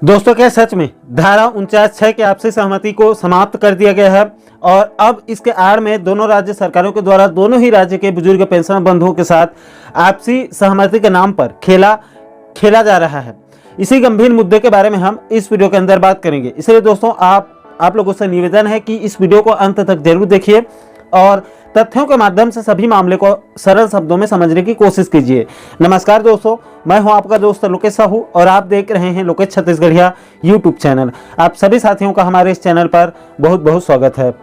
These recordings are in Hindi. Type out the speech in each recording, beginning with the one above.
दोस्तों, क्या सच में धारा 49(6) के आपसी सहमति को समाप्त कर दिया गया है और अब इसके आड़ में दोनों राज्य सरकारों के द्वारा दोनों ही राज्य के बुजुर्ग पेंशन बंधुओं के साथ आपसी सहमति के नाम पर खेला जा रहा है। इसी गंभीर मुद्दे के बारे में हम इस वीडियो के अंदर बात करेंगे। इसलिए दोस्तों, आप लोगों से निवेदन है कि इस वीडियो को अंत तक जरूर देखिए और तथ्यों के माध्यम से सभी मामले को सरल शब्दों में समझने की कोशिश कीजिए। नमस्कार दोस्तों, मैं हूं आपका दोस्त लोकेश साहू और आप देख रहे हैं लोकेश छत्तीसगढ़िया यूट्यूब चैनल। आप सभी साथियों का हमारे इस चैनल पर बहुत बहुत स्वागत है।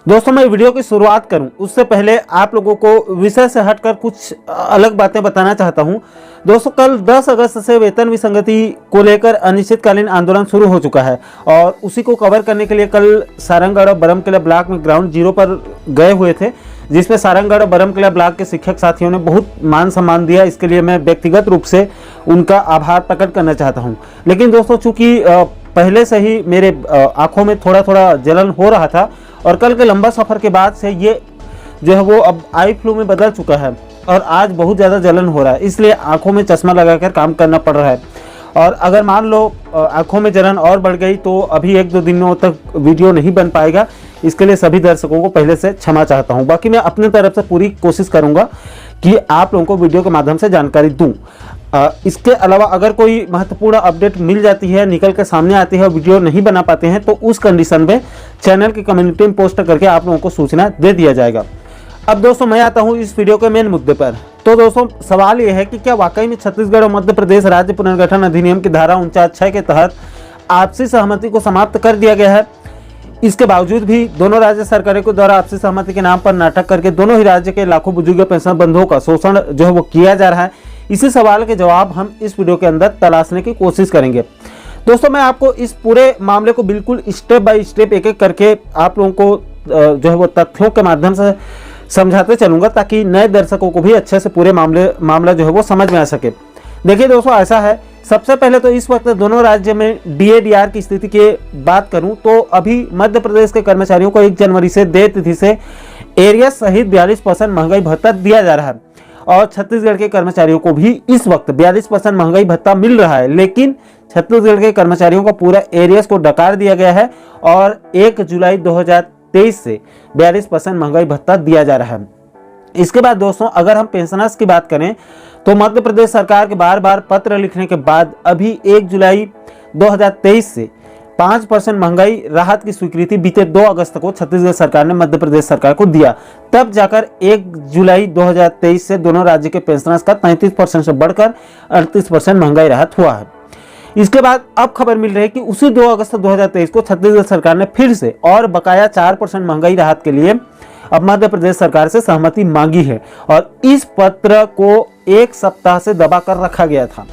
दोस्तों, मैं वीडियो की शुरुआत करूं उससे पहले आप लोगों को विषय से हटकर कुछ अलग बातें बताना चाहता हूं। दोस्तों, कल 10 अगस्त से वेतन विसंगति को लेकर अनिश्चितकालीन आंदोलन शुरू हो चुका है और उसी को कवर करने के लिए कल सारंगगढ़ और बरमकेला ब्लॉक में ग्राउंड जीरो पर गए हुए थे, जिसमें सारंगगढ़ और बरमकेला ब्लॉक के शिक्षक साथियों ने बहुत मान सम्मान दिया। इसके लिए मैं व्यक्तिगत रूप से उनका आभार प्रकट करना चाहता हूं। लेकिन दोस्तों, चूंकि पहले से ही मेरे आंखों में थोड़ा थोड़ा जलन हो रहा था और कल के लंबा सफ़र के बाद से ये जो है वो अब आई फ्लू में बदल चुका है और आज बहुत ज़्यादा जलन हो रहा है, इसलिए आंखों में चश्मा लगाकर काम करना पड़ रहा है। और अगर मान लो आंखों में जलन और बढ़ गई तो अभी 1-2 दिनों तक वीडियो नहीं बन पाएगा। इसके लिए सभी दर्शकों को पहले से क्षमा चाहता हूं। बाकी मैं अपनी तरफ से पूरी कोशिश करूंगा कि आप लोगों को वीडियो के माध्यम से जानकारी दूं। इसके अलावा अगर कोई महत्वपूर्ण अपडेट मिल जाती है, निकल के सामने आती है, वीडियो नहीं बना पाते हैं, तो उस कंडीशन में चैनल की कम्युनिटी में पोस्ट करके आप लोगों को सूचना दे दिया जाएगा। अब दोस्तों, मैं आता हूं इस वीडियो के मेन मुद्दे पर। तो दोस्तों, सवाल यह है कि क्या वाकई में छत्तीसगढ़ और मध्य प्रदेश राज्य पुनर्गठन अधिनियम की धारा 49(6) के तहत आपसी सहमति को समाप्त कर दिया गया है? इसके बावजूद भी दोनों राज्य सरकारों के द्वारा आपसी सहमति के नाम पर नाटक करके दोनों ही राज्य के लाखों बुजुर्ग पेंशन बंधुओं का शोषण जो है वो किया जा रहा है। इसी सवाल के जवाब हम इस वीडियो के अंदर तलाशने की कोशिश करेंगे। दोस्तों, मैं आपको इस पूरे मामले को बिल्कुल स्टेप बाय स्टेप एक एक करके आप लोगों को जो है वो तथ्यों के माध्यम से समझाते चलूंगा ताकि नए दर्शकों को भी अच्छे से पूरे मामला जो है वो समझ में आ सके। देखिए दोस्तों, ऐसा है, सबसे पहले तो इस वक्त दोनों राज्य में DA/DR की स्थिति की बात करूं तो अभी मध्य प्रदेश के कर्मचारियों को 1 जनवरी से देय तिथि से एरिया सहित 42% महंगाई भत्ता दिया जा रहा है और छत्तीसगढ़ के कर्मचारियों को भी इस वक्त 42% महंगाई भत्ता मिल रहा है। लेकिन छत्तीसगढ़ के कर्मचारियों को पूरा एरियाज को डकार दिया गया है और 1 जुलाई 2023 से 42% महंगाई भत्ता दिया जा रहा है। इसके बाद दोस्तों, अगर हम पेंशनर्स की बात करें तो मध्य प्रदेश सरकार के बार बार पत्र लिखने के बाद अभी 1 जुलाई 2023 से 5% महंगाई राहत की स्वीकृति बीते 2 अगस्त को छत्तीसगढ़ सरकार ने मध्य प्रदेश सरकार को दिया। तब जाकर 1 जुलाई 2023 से दोनों राज्य के पेंशनर्स का 33% से बढ़कर 38% महंगाई राहत हुआ है। इसके बाद अब खबर मिल रही है कि उसी 2 अगस्त 2023 को छत्तीसगढ़ सरकार ने फिर से और बकाया 4% महंगाई राहत के लिए अब मध्य प्रदेश सरकार से सहमति मांगी है और इस पत्र को 1 सप्ताह से दबा कर रखा गया था।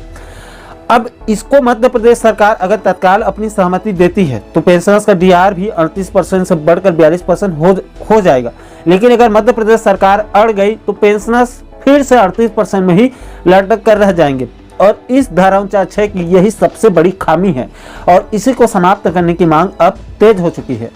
अब इसको मध्य प्रदेश सरकार अगर तत्काल अपनी सहमति देती है तो पेंशनर्स का DR भी 38% से बढ़कर 42% हो जाएगा। लेकिन अगर मध्य प्रदेश सरकार अड़ गई तो पेंशनर्स फिर से 38% में ही लटक कर रह जाएंगे और इस धारा 49(6) की यही सबसे बड़ी खामी है और इसी को समाप्त करने की मांग अब तेज हो चुकी है।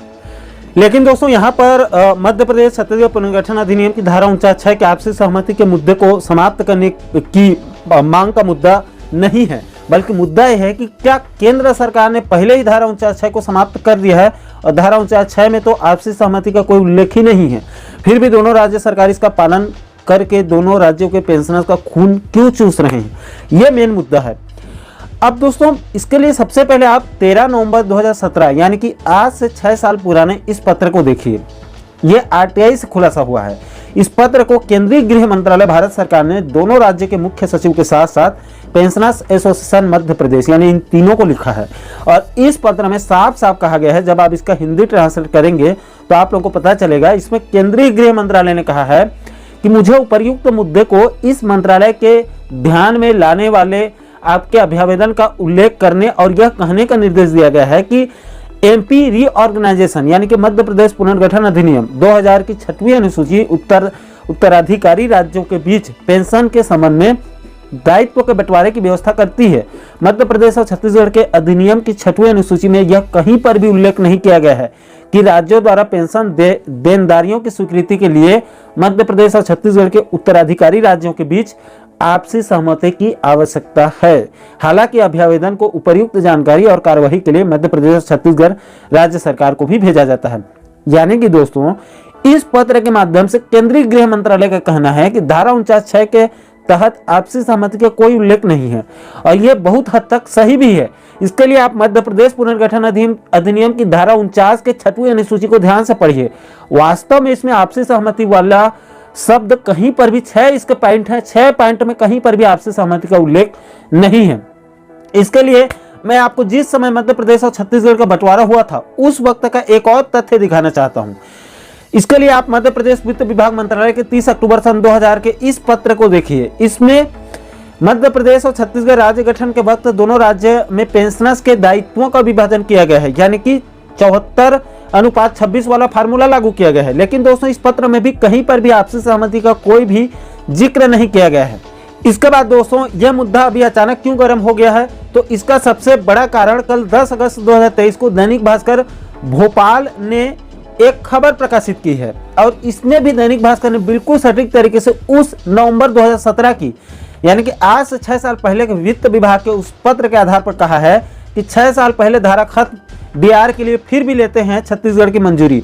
लेकिन दोस्तों, यहाँ पर मध्य प्रदेश छत्तीसगढ़ पुनर्गठन अधिनियम की धारा 49(6) के आपसी सहमति के मुद्दे को समाप्त करने की मांग का मुद्दा नहीं है, बल्कि मुद्दा यह है कि क्या केंद्र सरकार ने पहले ही धारा 49(6) को समाप्त कर दिया है और धारा 49(6) में तो आपसी सहमति का कोई उल्लेख ही नहीं है, फिर भी दोनों राज्य सरकार इसका पालन करके दोनों राज्यों के पेंशनर्स का खून क्यों चूस रहे हैं, यह मेन मुद्दा है। अब दोस्तों, इसके लिए सबसे पहले आप 13 नवंबर 2017 यानी कि आज से 6 साल पुराने इस पत्र को देखिए। ये RTI से खुलासा हुआ है। इस पत्र को केंद्रीय गृह मंत्रालय भारत सरकार ने दोनों राज्य के मुख्य सचिव के साथ साथ पेंशनर्स एसोसिएशन मध्य प्रदेश यानी इन तीनों को लिखा है और इस पत्र में साफ साफ कहा गया है, जब आप इसका हिंदी ट्रांसलेट करेंगे तो आप लोगों को पता चलेगा। इसमें केंद्रीय गृह मंत्रालय ने कहा है कि मुझे उपर्युक्त मुद्दे को इस मंत्रालय के ध्यान में लाने वाले आपके अभ्यावेदन का उल्लेख करने और यह कहने का निर्देश दिया गया है कि MP रीऑर्गेनाइजेशन यानी कि मध्य प्रदेश पुनर्गठन अधिनियम 2000 की 6वीं अनुसूची उत्तराधिकारी राज्यों के बीच पेंशन के संबंध में दायित्व के बंटवारे की व्यवस्था करती है। मध्य प्रदेश और छत्तीसगढ़ के अधिनियम की 6वीं अनुसूची में यह कहीं पर भी उल्लेख नहीं किया गया है कि राज्यों द्वारा पेंशन देनदारियों की स्वीकृति के लिए मध्य प्रदेश और छत्तीसगढ़ के उत्तराधिकारी राज्यों के बीच आपसी सहमति की आवश्यकता है। हालांकि अभ्यावेदन को उपर्युक्त जानकारी और कार्यवाही के लिए मध्य प्रदेश और छत्तीसगढ़ राज्य सरकार को भी भेजा जाता है। यानी कि दोस्तों, इस पत्र के माध्यम से केंद्रीय गृह मंत्रालय का कहना है कि धारा 49(6) के तहत आपसी सहमति का कोई उल्लेख नहीं है और यह बहुत हद तक सही भी है। इसके लिए आप मध्य प्रदेश पुनर्गठन अधिनियम की धारा 49 के 6वीं अनुसूची को ध्यान से पढ़िए। वास्तव में इसमें आपसी सहमति वाला शब्द कहीं पर भी 6 इसके पॉइंट है, 6 पॉइंट में कहीं पर भी आपसी सहमति का उल्लेख नहीं है। इसके लिए मैं आपको जिस समय मध्य प्रदेश और छत्तीसगढ़ का बंटवारा हुआ था उस वक्त का एक और तथ्य दिखाना चाहता हूं। इसके लिए आप मध्य प्रदेश वित्त विभाग मंत्रालय के 30 अक्टूबर सन 2000 के इस पत्र को देखिए। इसमें मध्य प्रदेश और छत्तीसगढ़ राज्य गठन के वक्त दोनों राज्य में पेंशनर्स के दायित्वों का विभाजन किया गया है, यानी कि 74:26 वाला फार्मूला लागू किया गया है। लेकिन दोस्तों, इस पत्र में भी कहीं पर भी आपसी सहमति का कोई भी जिक्र नहीं किया गया है। इसके बाद दोस्तों, यह मुद्दा अभी अचानक क्यों गर्म हो गया है, तो इसका सबसे बड़ा कारण कल 10 अगस्त 2023 को दैनिक भास्कर भोपाल ने एक खबर प्रकाशित की है और इसमें भी दैनिक भास्कर ने बिल्कुल सटीक तरीके से उस नवंबर 2017 की, यानी कि आज से 6 साल पहले के वित्त विभाग के उस पत्र के आधार पर कहा है कि 6 साल पहले धारा खत्म, डीआर के लिए फिर भी लेते हैं छत्तीसगढ़ की मंजूरी।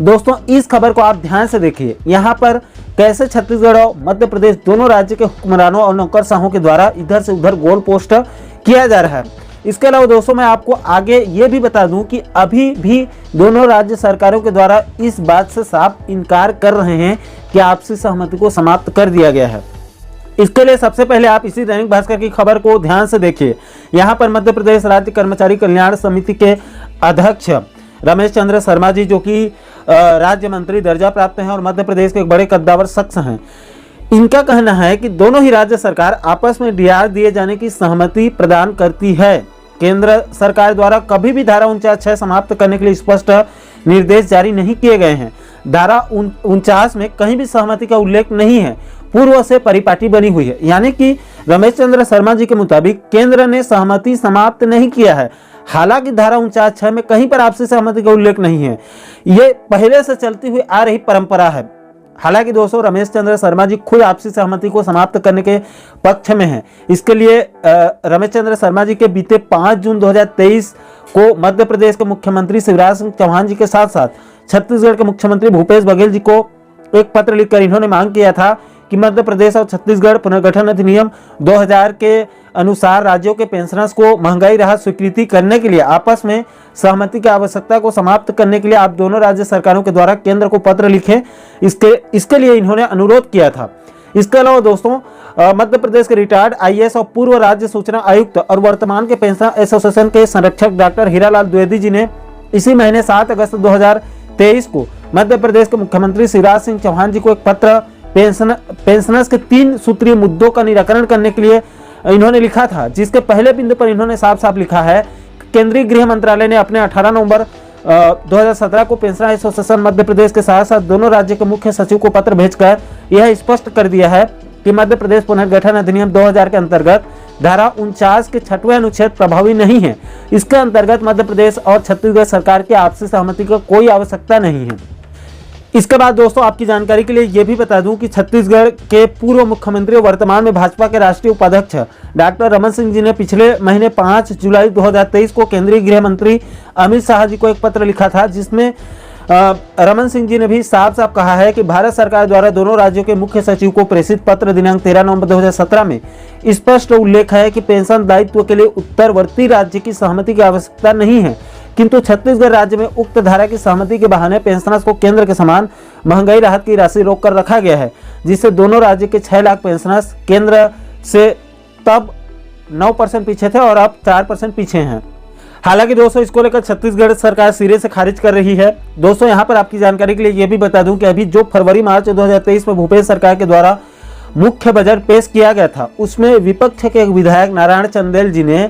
दोस्तों, इस खबर को आप ध्यान से देखिए। यहाँ पर कैसे छत्तीसगढ़ और मध्य प्रदेश दोनों राज्य के हुक्मरानों और नौकरशाहों के द्वारा इधर से उधर गोल पोस्ट किया जा रहा है। इसके अलावा दोस्तों, मैं आपको आगे ये भी बता दूं कि अभी भी दोनों राज्य सरकारों के द्वारा इस बात से साफ इनकार कर रहे हैं कि आपसी सहमति को समाप्त कर दिया गया है। इसके लिए सबसे पहले आप इसी दैनिक भास्कर की खबर को ध्यान से देखिए। यहाँ पर मध्य प्रदेश राज्य कर्मचारी कल्याण समिति के अध्यक्ष रमेश चंद्र शर्मा जी, जो कि राज्य मंत्री दर्जा प्राप्त हैं और मध्य प्रदेश के एक बड़े कद्दावर शख्स हैं, इनका कहना है कि दोनों ही राज्य सरकार आपस में डीआर दिए जाने की सहमति प्रदान करती है। केंद्र सरकार द्वारा कभी भी धारा 49(6) समाप्त करने के लिए स्पष्ट निर्देश जारी नहीं किए गए हैं। धारा 49 में कहीं भी सहमति का उल्लेख नहीं है, पूर्व से परिपाटी बनी हुई है। यानी कि रमेश चंद्र शर्मा जी के मुताबिक केंद्र ने सहमति समाप्त नहीं किया है। हालांकि धारा 49(6) में कहीं पर आपसी सहमति का उल्लेख नहीं है। ये पहले से चलती हुई आ रही परंपरा है। हालांकि दोस्तों, रमेश चंद्र शर्मा जी खुद आपसी सहमति को समाप्त करने के पक्ष में हैं। इसके लिए रमेश चंद्र शर्मा जी के बीते 5 जून 2023 को मध्य प्रदेश के मुख्यमंत्री शिवराज सिंह चौहान जी के साथ साथ छत्तीसगढ़ के मुख्यमंत्री भूपेश बघेल जी को एक पत्र लिखकर इन्होंने मांग किया था कि मध्य प्रदेश और छत्तीसगढ़ पुनर्गठन अधिनियम 2000 के अनुसार राज्यों के पेंशनर्स को महंगाई राहत स्वीकृति करने के लिए आपस में सहमति की आवश्यकता को समाप्त करने के लिए आप दोनों राज्य सरकारों के द्वारा केंद्र को पत्र लिखें। इसके लिए इन्होंने अनुरोध किया था। इसके अलावा दोस्तों, मध्य प्रदेश के रिटायर्ड आईएएस और पूर्व राज्य सूचना आयुक्त और वर्तमान के पेंशन एसोसिएशन के संरक्षक डॉक्टर हीरालाल द्विवेदी जी ने इसी महीने 7 अगस्त 2023 को मध्य प्रदेश के मुख्यमंत्री शिवराज सिंह चौहान जी को एक पत्र पेंशनर्स के 3 सूत्रीय मुद्दों का निराकरण करने के लिए इन्होंने लिखा था, जिसके पहले बिंदु पर इन्होंने साफ साफ लिखा है कि केंद्रीय गृह मंत्रालय ने अपने 18 नवंबर 2017 को पेंशनर एसोसिएशन मध्य प्रदेश के साथ साथ दोनों राज्य के मुख्य सचिव को पत्र भेजकर यह स्पष्ट कर दिया है कि मध्य प्रदेश पुनर्गठन अधिनियम 2000 के अंतर्गत धारा 49 के 6वें अनुच्छेद प्रभावी नहीं है। इसके अंतर्गत मध्य प्रदेश और छत्तीसगढ़ सरकार की आपसी सहमति की कोई आवश्यकता नहीं है। इसके बाद दोस्तों, आपकी जानकारी के लिए यह भी बता दूं कि छत्तीसगढ़ के पूर्व मुख्यमंत्री और वर्तमान में भाजपा के राष्ट्रीय उपाध्यक्ष डॉक्टर रमन सिंह जी ने पिछले महीने 5 जुलाई 2023 को केंद्रीय गृह मंत्री अमित शाह जी को एक पत्र लिखा था, जिसमें रमन सिंह जी ने भी साफ साफ कहा है कि भारत सरकार द्वारा दोनों राज्यों के मुख्य सचिव को प्रेषित पत्र दिनांक 13 नवंबर 2017 में स्पष्ट उल्लेख है कि पेंशन दायित्व के लिए उत्तरवर्ती राज्य की सहमति की आवश्यकता नहीं है, किंतु छत्तीसगढ़ राज्य में उक्त धारा की सहमति के बहाने पेंशनर्स को केंद्र के समान महंगाई राहत की राशि रोक कर रखा गया है, जिससे दोनों राज्य के 6 लाख पेंशनर्स केंद्र से तब 9% पीछे थे और अब 4% पीछे हैं। हालांकि दोस्तों, इसको लेकर छत्तीसगढ़ सरकार सिरे से खारिज कर रही है। दोस्तों, यहाँ पर आपकी जानकारी के लिए यह भी बता दूं कि अभी जो फरवरी-मार्च 2023 में भूपेश सरकार के द्वारा मुख्य बजट पेश किया गया था, उसमें विपक्ष के एक विधायक नारायण चंदेल जी ने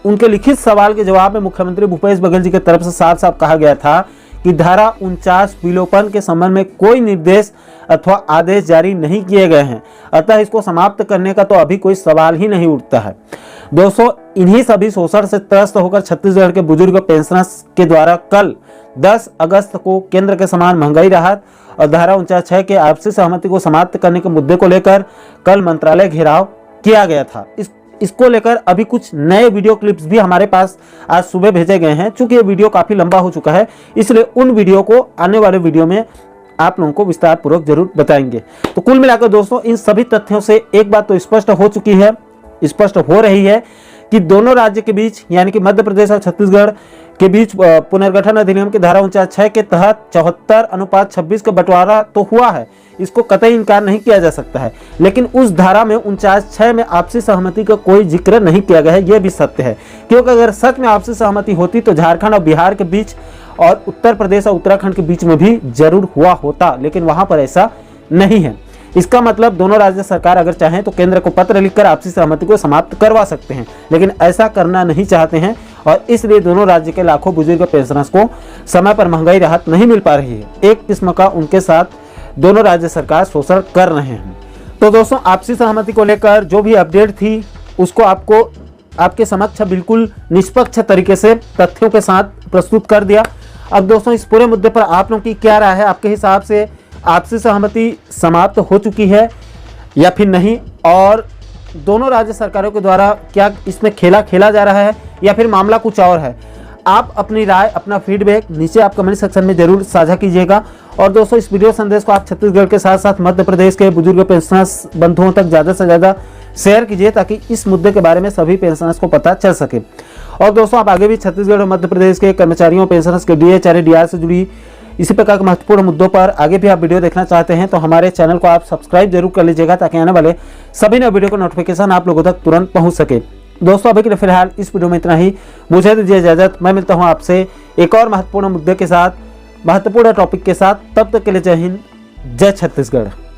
उनके लिखित सवाल के जवाब में मुख्यमंत्री भूपेश बघेल जी की तरफ से साफ साफ कहा गया था कि धारा 49 विलोपन के संबंध में कोई निर्देश अथवा आदेश जारी नहीं किए गए हैं, अतः इसको समाप्त करने का तो अभी कोई सवाल ही नहीं उठता है। दोस्तों, इन्हीं सभी शोषण से त्रस्त होकर छत्तीसगढ़ के बुजुर्ग पेंशनर्स के द्वारा कल 10 अगस्त को केंद्र के समान महंगाई राहत और धारा 49(6) के आपसी सहमति को समाप्त करने के मुद्दे को लेकर कल मंत्रालय घेराव किया गया था। इसको लेकर अभी कुछ नए वीडियो क्लिप्स भी हमारे पास आज सुबह भेजे गए हैं। चूंकि ये वीडियो काफी लंबा हो चुका है, इसलिए उन वीडियो को आने वाले वीडियो में आप लोगों को विस्तार पूर्वक जरूर बताएंगे। तो कुल मिलाकर दोस्तों, इन सभी तथ्यों से एक बात तो स्पष्ट हो रही है कि दोनों राज्य के बीच यानी कि मध्य प्रदेश और छत्तीसगढ़ के बीच पुनर्गठन अधिनियम की धारा 49(6) के तहत 74:26 का बंटवारा तो हुआ है, इसको कतई इनकार नहीं किया जा सकता है। लेकिन उस धारा में 49(6) में आपसी सहमति का कोई जिक्र नहीं किया गया है, यह भी सत्य है। क्योंकि अगर सच में आपसी सहमति होती तो झारखंड और बिहार के बीच और उत्तर प्रदेश और उत्तराखंड के बीच में भी जरूर हुआ होता, लेकिन वहां पर ऐसा नहीं है। इसका मतलब दोनों राज्य सरकार अगर चाहें तो केंद्र को पत्र लिखकर आपसी सहमति को समाप्त करवा सकते हैं, लेकिन ऐसा करना नहीं चाहते हैं और इसलिए दोनों राज्य के लाखों बुजुर्ग पेंशनर्स को समय पर महंगाई राहत नहीं मिल पा रही है। एक किस्म का उनके साथ दोनों राज्य सरकार शोषण कर रहे हैं। तो दोस्तों, आपसी सहमति को लेकर जो भी अपडेट थी उसको आपके समक्ष बिल्कुल निष्पक्ष तरीके से तथ्यों के साथ प्रस्तुत कर दिया। अब दोस्तों, इस पूरे मुद्दे पर आप लोगों की क्या राय है? आपके हिसाब से आपसी सहमति समाप्त हो चुकी है या फिर नहीं, और दोनों राज्य सरकारों के द्वारा क्या इसमें खेला खेला जा रहा है या फिर मामला कुछ और है? आप अपनी राय, अपना फीडबैक नीचे आप कमेंट सेक्शन में जरूर साझा कीजिएगा। और दोस्तों, इस वीडियो संदेश को आप छत्तीसगढ़ के साथ साथ मध्य प्रदेश के बुजुर्ग पेंशनर्स बंधुओं तक ज़्यादा से ज़्यादा शेयर कीजिए ताकि इस मुद्दे के बारे में सभी पेंशनर्स को पता चल सके। और दोस्तों, आप आगे भी छत्तीसगढ़ और मध्य प्रदेश के कर्मचारियों पेंशनर्स के DA, HRA, DR से जुड़ी इसी प्रकार के महत्वपूर्ण मुद्दों पर आगे भी आप वीडियो देखना चाहते हैं तो हमारे चैनल को आप सब्सक्राइब जरूर कर लीजिएगा ताकि आने वाले सभी नए वीडियो का नोटिफिकेशन आप लोगों तक तुरंत पहुंच सके। दोस्तों, अभी के लिए फिलहाल इस वीडियो में इतना ही। मुझे दीजिए इजाजत। मैं मिलता हूं आपसे एक और महत्वपूर्ण मुद्दे के साथ, महत्वपूर्ण टॉपिक के साथ। तब तक के लिए जय हिंद, जय छत्तीसगढ़।